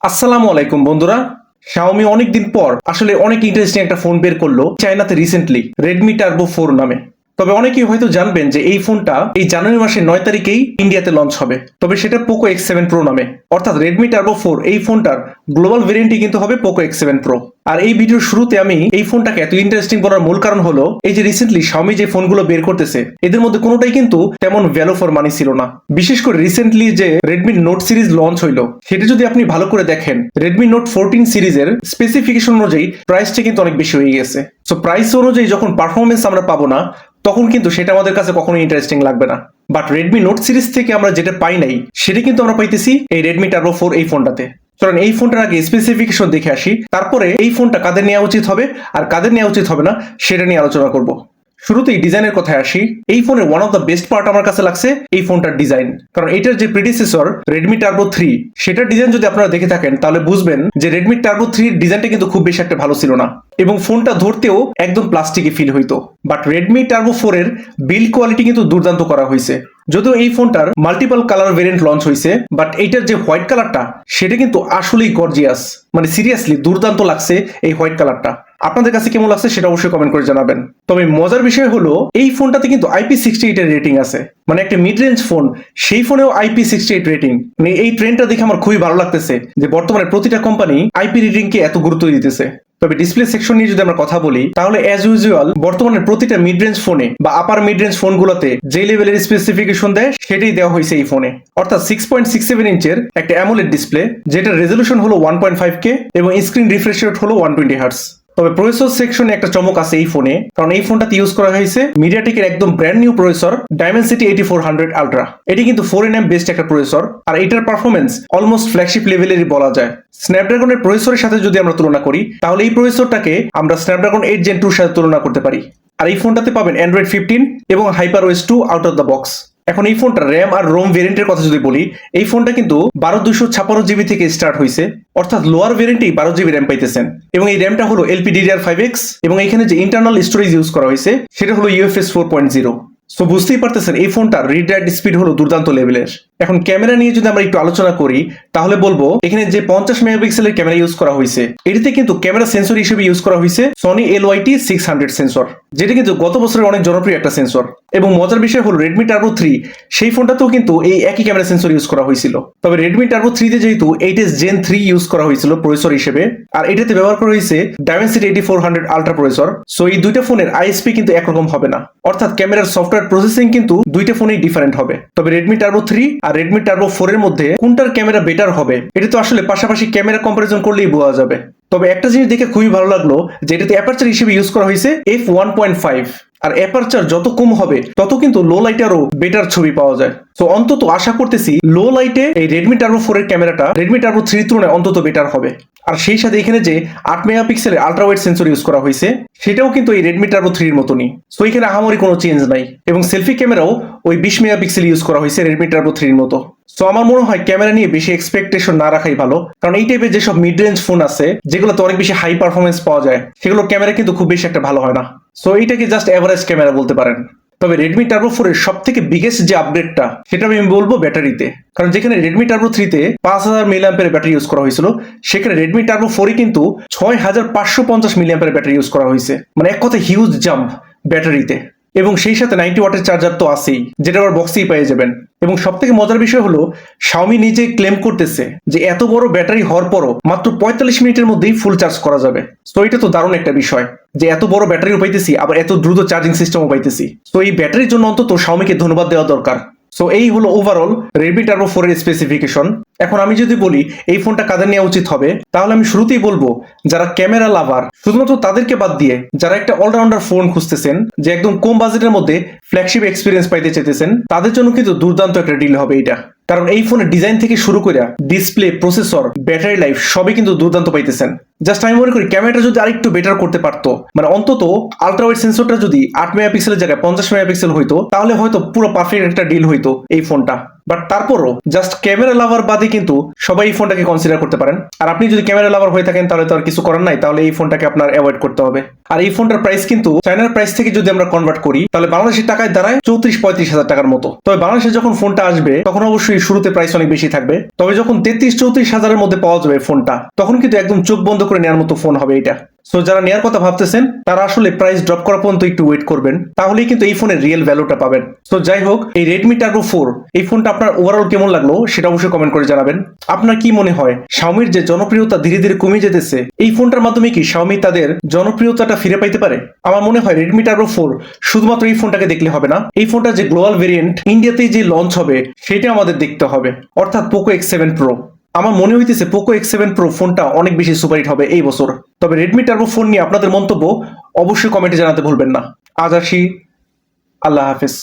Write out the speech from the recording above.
আসসালামু আলাইকুম বন্ধুরা। Xiaomi অনেকদিন পর আসলে অনেক ইন্টারেস্টিং একটা ফোন বের করলো চায়নাতে রিসেন্টলি Redmi Turbo 4 নামে। তবে অনেকেই হয়তো জানবেন যে এই ফোনটা এই জানুয়ারি মাসের 9 তারিখেই ইন্ডিয়াতে লঞ্চ হবে। তবে সেটা Poco X7 Pro নামে। অর্থাৎ Redmi Turbo 4 এই ফোনটার গ্লোবাল ভেরিয়েন্টই কিন্তু হবে Poco X7 Pro। আর এই ভিডিওর শুরুতে আমি এই ফোনটাকে এত ইন্টারেস্টিং বলার মূল কারণ হলো এই যে রিসেন্টলি Xiaomi যে ফোনগুলো বের করতেছে এদের মধ্যে কোনোটাই কিন্তু তেমন ভ্যালু ফর মানি ছিল না। বিশেষ করে রিসেন্টলি যে Redmi Note সিরিজ লঞ্চ হইলো সেটা যদি আপনি ভালো করে দেখেন Redmi Note 14 সিরিজের স্পেসিফিকেশন অনুযায়ী প্রাইসটা কিন্তু অনেক বেশি হয়ে গেছে। সো প্রাইস অনুযায়ী যখন পারফরমেন্স আমরা পাবো না তখন কিন্তু সেটা আমাদের কাছে কখনোই ইন্টারেস্টিং লাগবে না। বাট Redmi Note সিরিজ থেকে আমরা যেটা পাই নাই সেটা কিন্তু আমরা পাইতেছি এই Redmi Turbo 4 এই ফোনটাতে। চলুন এই ফোনটার আগে স্পেসিফিকেশন দেখে আসি, তারপরে এই ফোনটা কাদের নেওয়া উচিত হবে আর কাদের নেওয়া উচিত হবে না সেটা নিয়ে আলোচনা করব। শুরুতেই ডিজাইনের কথায় আসি। এই ফোনের one of the best part আমার কাছে লাগছে এই ফোনটার ডিজাইন, কারণ এটার যে প্রিডিসেসর Redmi Turbo 3 সেটার ডিজাইন যদি আপনারা দেখে থাকেন তাহলে বুঝবেন যে Redmi Turbo 3 এর ডিজাইনটা কিন্তু খুব বেশি একটা ভালো ছিল না এবং ফোনটা ধরতেও একদম প্লাস্টিকে ফিল হইতো। বাট Redmi Turbo 4 এর বিল্ড কোয়ালিটি কিন্তু দুর্দান্ত করা হয়েছে। যদিও এই ফোনটার মাল্টিপল কালার ভেরিয়েন্ট লঞ্চ হয়েছে বাট এইটার যে হোয়াইট কালারটা সেটা কিন্তু আসলেই গর্জিয়াস, মানে সিরিয়াসলি দুর্দান্ত লাগছে এই হোয়াইট কালারটা। আপনাদের কাছে কেমন লাগছে সেটা অবশ্যই কমেন্ট করে জানাবেন। তবে মজার বিষয় হলো এই ফোনটাতে কিন্তু IP68 এর রেটিং আছে, মানে একটা মিড রেঞ্জ ফোন সেই ফোনেও IP68 রেটিং। মানে এই ট্রেন্ডটা দেখে আমার খুবই ভালো লাগতেছে যে বর্তমানে প্রতিটা কোম্পানি IP রেটিং কে এত গুরুত্ব দিতেছে। তবে ডিসপ্লে সেকশন নিয়ে যদি আমরা কথা বলি তাহলে অ্যাজ ইউজুয়াল বর্তমানে প্রতিটা মিড রেঞ্জ ফোনে বা আপার মিড রেঞ্জ ফোনগুলোতে যে লেভেলের স্পেসিফিকেশন দেয় সেটাই দেওয়া হয়েছে এই ফোনে। অর্থাৎ 6.67 ইঞ্চের একটা অ্যামোলেড ডিসপ্লে যেটার রেজলিউশন হলো 1.5K এবং স্ক্রিন রিফ্রেশ রেট হলো 120 হার্টজ। তবে প্রসেসর সেকশনে একটা চমক আছে এই ফোনে, কারণ এই ফোনটাতে ইউজ করা হয়েছে মিডিয়াটেকের একদম brand new processor Dimensity 8400 Ultra। এটি কিন্তু 4nm বেস্ট একটা প্রসেসর আর এটার পারফরমেন্স অলমোস্ট ফ্ল্যাগশিপ লেভেলেরই বলা যায়। স্ন্যাপড্রাগনের প্রসেসরের সাথে যদি আমরা তুলনা করি তাহলে এই প্রসেসরটাকে আমরা স্ন্যাপড্রাগন 8 Gen 2 এর সাথে তুলনা করতে পারি। আর এই ফোনটাতে পাবেন Android 15 এবং HyperOS 2 out of the box. এখন এই ফোনটা র্যাম আর রোম ভেরিয়েন্টের কথা যদি বলি এই ফোনটা কিন্তু 12256 জিবি থেকে স্টার্ট হয়েছে, অর্থাৎ লোয়ার ভেরিয়েন্টেই 12 জিবি র্যাম পাইতেছেন এবং এই র্যামটা হলো LPDDR5X এবং এখানে যে ইন্টারনাল স্টোরেজ ইউজ করা হয়েছে সেটা হলো UFS 4.0। সো বুঝতেই পারতেছেন এই ফোনটার রিড রাইট স্পিড হলো দুর্দান্ত লেভেলের। এখন ক্যামেরা নিয়ে যদি আমরা একটু আলোচনা করি তাহলে বলবো এখানে যে 50 মেগাপিক্সেলের ক্যামেরা ইউজ করা হয়েছে এটিতে কিন্তু ক্যামেরা সেন্সর হিসেবে ইউজ করা হয়েছে Sony LYT600 সেন্সর, যেটা কিন্তু গত বছরের অনেক জনপ্রিয় একটা সেন্সর। এবং মজার বিষয় হলো Redmi Turbo 3 সেই ফোনটাতেও কিন্তু এই একই ক্যামেরা সেন্সর ইউজ করা হয়েছিল। তবে Redmi Turbo 3 তে যেহেতু 8s Gen 3 ইউজ করা হয়েছিল প্রসেসর হিসেবে আর এটাতে ব্যবহার করা হয়েছে Dimensity 8400 Ultra প্রসেসর, সো এই দুইটা ফোনের ISP কিন্তু একরকম হবে না, অর্থাৎ ক্যামেরার সফটওয়্যার প্রসেসিং কিন্তু দুইটা ফোনেই ডিফারেন্ট হবে। তবে Redmi Turbo 3 আর Redmi Turbo 4 এর মধ্যে কোনটার ক্যামেরা বেটার হবে এটা তো আসলে পাশাপাশি ক্যামেরা কম্পারিজন করলেই বোঝা যাবে। তবে একটা জিনিস দেখে খুবই ভালো লাগলো যে এটাতে অ্যাপারচার হিসেবে ইউজ করা হয়েছে f1.5 আর অ্যাপারচার যত কম হবে তত কিন্তু লো লাইটে আরো বেটার ছবি পাওয়া যায়। তো অন্তত আশা করতেছি লো লাইটে এই Redmi Turbo 4 এর ক্যামেরাটা Redmi Turbo 3 তুলনায় অন্তত বেটার হবে। আর সেই সাথে এখানে যে 8 মেগাপিক্সেলের আলট্রা ওয়াইড সেন্সর ইউজ করা হয়েছে সেটাও কিন্তু এই Redmi Turbo 3 এর মতনই, সো এখানে আহামরি কোনো চেঞ্জ নাই। এবং সেলফি ক্যামেরাও ওই 20 মেগাপিক্সেল ইউজ করা হয়েছে Redmi Turbo 3 এর মতো। সো আমার মনে হয় ক্যামেরা নিয়ে বেশি এক্সপেকটেশন না রাখাই ভালো, কারণ এই টাইপের যেসব মিড রেঞ্জ ফোন আছে যেগুলোতে অনেক বেশি হাই পারফরমেন্স পাওয়া যায় সেগুলোর ক্যামেরা কিন্তু খুব বেশি একটা ভালো হয় না। সো এইটাকে জাস্ট এভারেজ ক্যামেরা বলতে পারেন। তবে Redmi Turbo 4 এর সব থেকে বিগেস্ট যে আপডেটটা সেটা আমি বলবো ব্যাটারিতে, কারণ যেখানে Redmi Turbo 3 তে 5000 mAh ব্যাটারি ইউজ করা হয়েছিল সেখানে Redmi Turbo 4 এ কিন্তু 6550 mAh ব্যাটারি ইউজ করা হয়েছে, মানে এক কথা হিউজ জাম্প ব্যাটারিতে। এবং সেই সাথে 90 ওয়াটের চার্জার তো আছেই, যেটা আবার বক্সেই পেয়ে যাবেন। এবং সব থেকে মজার বিষয় হলো Xiaomi নিজে ক্লেম করতেছে যে এত বড় ব্যাটারি হওয়ার পরও মাত্র 45 মিনিটের মধ্যেই ফুল চার্জ করা যাবে। সো এটা তো দারুণ একটা বিষয় যে এত বড় ব্যাটারিও পাইতেছি আবার এত দ্রুত চার্জিং সিস্টেমও পাইতেছি। সো এই ব্যাটারির জন্য অন্তত Xiaomi-কে ধন্যবাদ দেওয়া দরকার। সো এই হলো ওভারঅল Redmi Turbo 4 এর স্পেসিফিকেশন। এখন আমি যদি বলি এই ফোনটা কাদের নেওয়া উচিত হবে তাহলে আমি শুরুতেই বলবো যারা ক্যামেরা লাভার শুধুমাত্র তাদেরকে বাদ দিয়ে যারা একটা অলরাউন্ডার ফোন খুঁজতেছেন যে একদম কম বাজেটের মধ্যে ফ্ল্যাগশিপ এক্সপিরিয়েন্স পাইতে চাইতেছেন তাদের জন্য কিন্তু দুর্দান্ত একটা ডিল হবে এটা। কারণ এই ফোনের ডিজাইন থেকে শুরু করে ডিসপ্লে, প্রসেসর, ব্যাটারি লাইফ সবই কিন্তু দুর্দান্ত পাইতেছেন। জাস্ট আমি মনে করি ক্যামেরাটা যদি আরেকটু বেটার করতে পারতো, মানে অন্তত আলট্রা ওয়াইড সেন্সরটা যদি 8 মেগাপিক্সেলের জায়গায় 50 মেগাপিক্সেল হইতো তাহলে হয়তো পুরো পারফেক্ট একটা ডিল হইতো এই ফোনটা। বাট তারপরও জাস্ট ক্যামেরা লাভার বাদে কিন্তু সবাই এই ফোনটাকে কনসিডার করতে পারেন। আর আপনি যদি ক্যামেরা লাভার হয়ে থাকেন তাহলে তো আর কিছু করার নাই, তাহলে এই ফোনটাকে আপনার অ্যাভয়েড করতে হবে। আর এই ফোনটার প্রাইস কিন্তু চায়নার প্রাইস থেকে যদি আমরা কনভার্ট করি তাহলে বাংলাদেশের টাকায় দাঁড়ায় 34-35 হাজার টাকার মতো। তবে বাংলাদেশে যখন ফোনটা আসবে তখন অবশ্যই শুরুতে প্রাইস অনেক বেশি থাকবে, তবে যখন 33-34 হাজারের মধ্যে পাওয়া যাবে ফোনটা, তখন কিন্তু একদম চোখ বন্ধ করে নেওয়ার মতো ফোন হবে এটা। সো যারা নেওয়ার কথা ভাবতেছেন তারা আসলে প্রাইস ড্রপ করা পর্যন্ত একটু ওয়েট করবেন, তাহলেই কিন্তু এই ফোনের রিয়েল ভ্যালুটা পাবেন। সো যাই হোক, এই Redmi Turbo 4 এই ফোনটা আপনার ওভারঅল কেমন লাগলো সেটা অবশ্যই কমেন্ট করে জানাবেন। আপনার কি মনে হয় Xiaomiর যে জনপ্রিয়তা ধীরে ধীরে কমে যেতেছে, এই ফোনটার মাধ্যমে কি Xiaomi তাদের জনপ্রিয়তাটা ফিরে পাইতে পারে? আমার মনে হয় Redmi Turbo 4 শুধুমাত্র এই ফোনটাকে দেখলে হবে না, এই ফোনটা যে গ্লোবাল ভেরিয়েন্ট ইন্ডিয়াতেই যে লঞ্চ হবে সেটা আমাদের দেখতে হবে, অর্থাৎ Poco X7 Pro। আমার মনে হইতেছে Poco X7 Pro ফোনটা অনেক বেশি সুপারহিট হবে এই বছর। তবে Redmi Turbo 4 নিয়ে আপনাদের মন্তব্য অবশ্যই কমেন্টে জানাতে ভুলবেন না। আজ আসি, আল্লাহ হাফেজ।